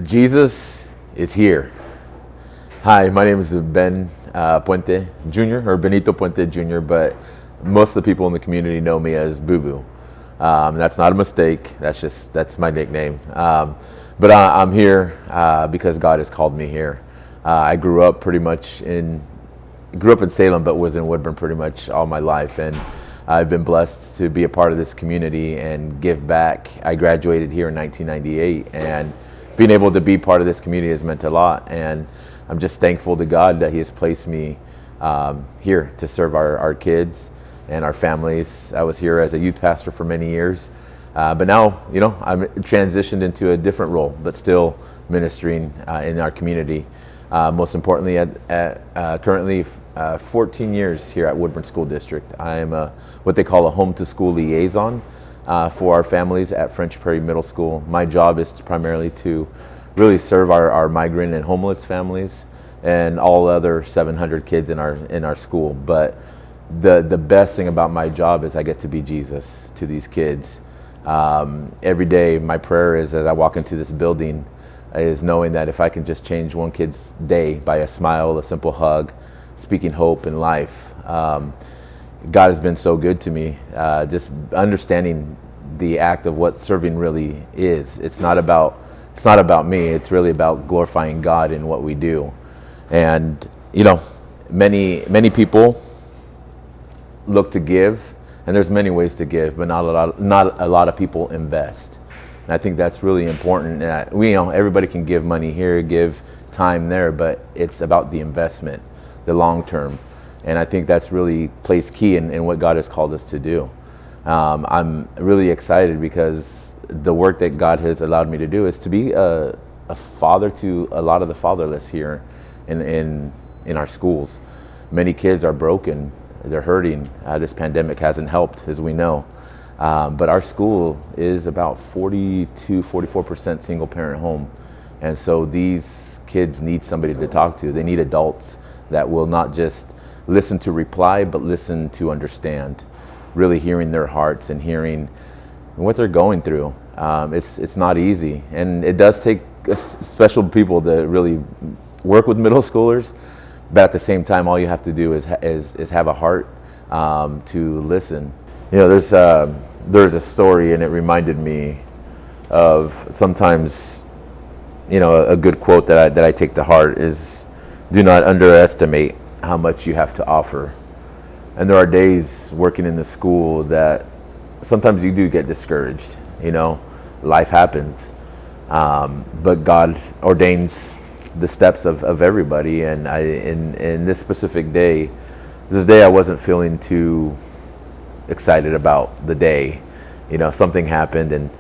Jesus is here. Hi, my name is Ben Puente Jr. or Benito Puente Jr., but most of the people in the community know me as Boo Boo. That's not a mistake. That's my nickname. But I'm here because God has called me here. I grew up in Salem, but was in Woodburn pretty much all my life, and I've been blessed to be a part of this community and give back. I graduated here in 1998, and being able to be part of this community has meant a lot. And I'm just thankful to God that He has placed me here to serve our kids and our families. I was here as a youth pastor for many years, but now, I'm transitioned into a different role, but still ministering in our community. Most importantly, currently 14 years here at Woodburn School District. I am what they call a home to school liaison for our families at French Prairie Middle School. My job is primarily to really serve our migrant and homeless families and all other 700 kids in our school. But the best thing about my job is I get to be Jesus to these kids. Every day, my prayer is as I walk into this building is knowing that if I can just change one kid's day by a smile, a simple hug, speaking hope and life. God has been so good to me, just understanding the act of what serving really is. It's not about me. It's really about glorifying God in what we do. And many people look to give, and there's many ways to give, but not a lot of people invest. And I think that's really important. That everybody can give money here, give time there, but it's about the investment, the long term. And I think that's really plays key in what God has called us to do. I'm really excited because the work that God has allowed me to do is to be a father to a lot of the fatherless here in our schools. Many kids are broken, they're hurting. This pandemic hasn't helped, as we know. But our school is about 44% single parent home. And so these kids need somebody to talk to. They need adults that will not just listen to reply, but listen to understand, really hearing their hearts and hearing what they're going through. It's not easy. And it does take special people to really work with middle schoolers. But at the same time, all you have to do is have a heart to listen. There's a story, and it reminded me of sometimes, a good quote that I take to heart is, "Do not underestimate how much you have to offer." And there are days working in the school that sometimes you do get discouraged. Life happens, but God ordains the steps of everybody. And in this specific day, I wasn't feeling too excited about the day. Something happened, and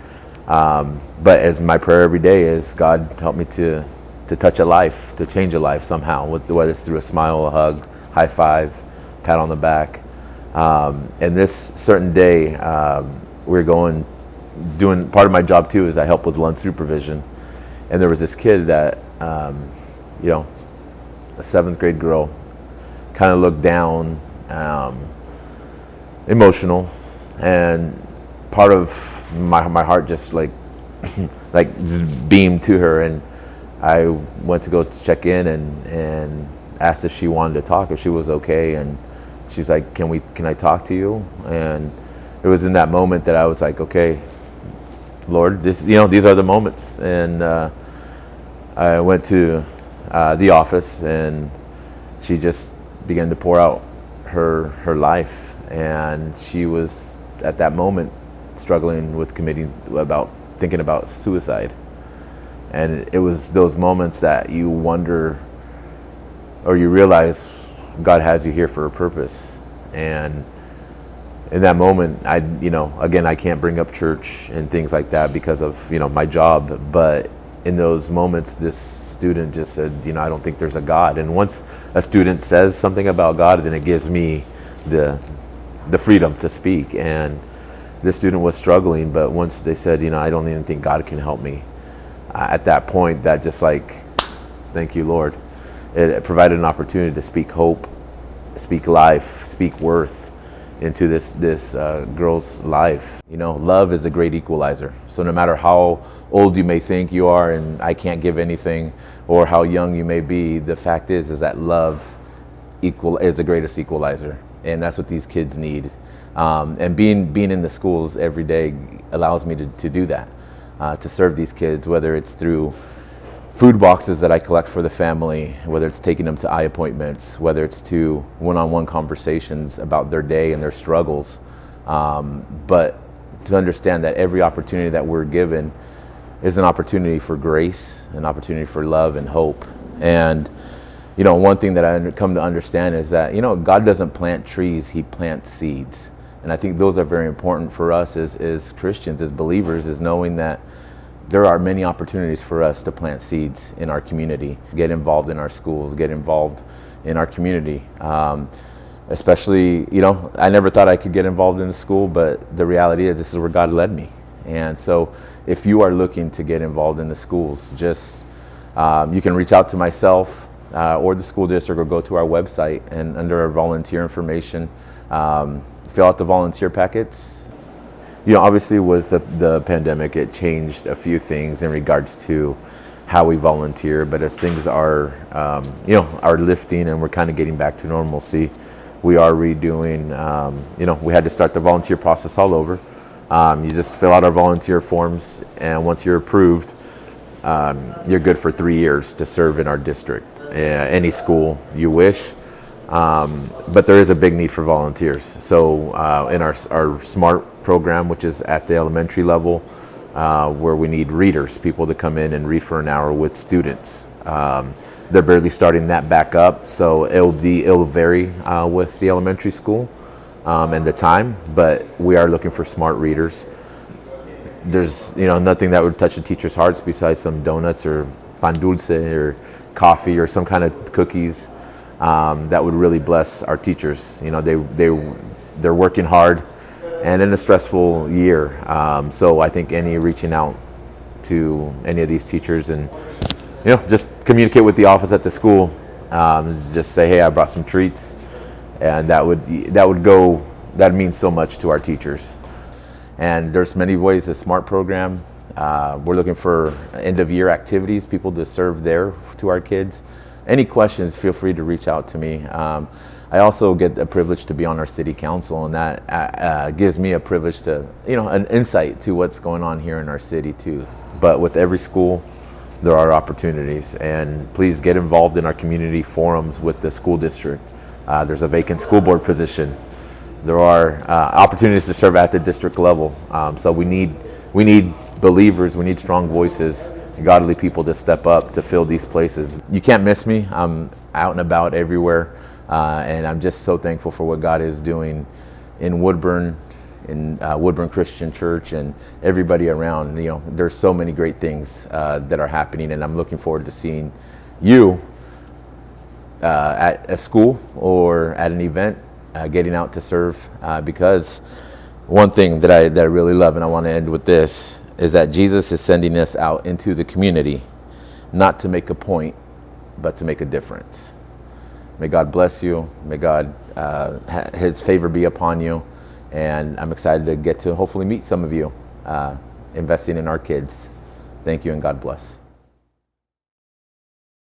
but as my prayer every day is, God help me to touch a life, to change a life somehow, whether it's through a smile, a hug, high five, pat on the back. And this certain day, we're doing part of my job too is I help with lunch supervision, and there was this kid that a 7th grade girl, kind of looked down, emotional, and part of my heart just like just beamed to her, and I went to go check in and asked if she wanted to talk, if she was okay, and she's like, can I talk to you? And it was in that moment that I was like, okay, Lord, these are the moments. And I went to the office, and she just began to pour out her life, and she was at that moment struggling with thinking about suicide. And it was those moments that you wonder, or you realize God has you here for a purpose. And in that moment, again, I can't bring up church and things like that because of my job, but in those moments, this student just said, I don't think there's a God. And once a student says something about God, then it gives me the freedom to speak. And this student was struggling, but once they said, I don't even think God can help me, at that point, that just thank you, Lord. It provided an opportunity to speak hope, speak life, speak worth into this girl's life. You know, love is a great equalizer. So no matter how old you may think you are and I can't give anything, or how young you may be, the fact is that love is the greatest equalizer, and that's what these kids need. And being in the schools every day allows me to do that, to serve these kids, whether it's through food boxes that I collect for the family, whether it's taking them to eye appointments, whether it's to one-on-one conversations about their day and their struggles. But to understand that every opportunity that we're given is an opportunity for grace, an opportunity for love and hope. And you know, one thing that I come to understand is that, you know, God doesn't plant trees, He plants seeds. And I think those are very important for us as Christians, as believers, is knowing that there are many opportunities for us to plant seeds in our community, get involved in our schools, get involved in our community. Especially, you know, I never thought I could get involved in the school, but the reality is this is where God led me. And so if you are looking to get involved in the schools, just you can reach out to myself or the school district, or go to our website, and under our volunteer information, fill out the volunteer packets. You know, obviously with the pandemic, it changed a few things in regards to how we volunteer, but as things are, you know, are lifting and we're kind of getting back to normalcy, we are redoing, you know, we had to start the volunteer process all over. You just fill out our volunteer forms, and once you're approved, you're good for 3 years to serve in our district, any school you wish. But there is a big need for volunteers. So in our SMART program, which is at the elementary level, where we need readers, people to come in and read for an hour with students. They're barely starting that back up, so it'll vary with the elementary school and the time, but we are looking for SMART readers. There's, you know, nothing that would touch the teachers' hearts besides some donuts or pan dulce or coffee or some kind of cookies that would really bless our teachers. You know, they're working hard and in a stressful year. So I think any reaching out to any of these teachers and, you know, just communicate with the office at the school, just say, hey, I brought some treats, and that means so much to our teachers. And there's many ways the SMART program. We're looking for end of year activities, people to serve there to our kids. Any questions, feel free to reach out to me. I also get the privilege to be on our city council, and that gives me a privilege to, you know, an insight to what's going on here in our city too. But with every school, there are opportunities, and please get involved in our community forums with the school district. There's a vacant school board position. There are opportunities to serve at the district level. So we need believers, we need strong voices, godly people to step up to fill these places. You can't miss me. I'm out and about everywhere, and I'm just so thankful for what God is doing in Woodburn, in Woodburn Christian Church, and everybody around. You know, there's so many great things that are happening, and I'm looking forward to seeing you at a school or at an event, getting out to serve, because one thing that I really love, and I want to end with this, is that Jesus is sending us out into the community, not to make a point, but to make a difference. May God bless you. May God, His favor be upon you. And I'm excited to get to hopefully meet some of you investing in our kids. Thank you, and God bless.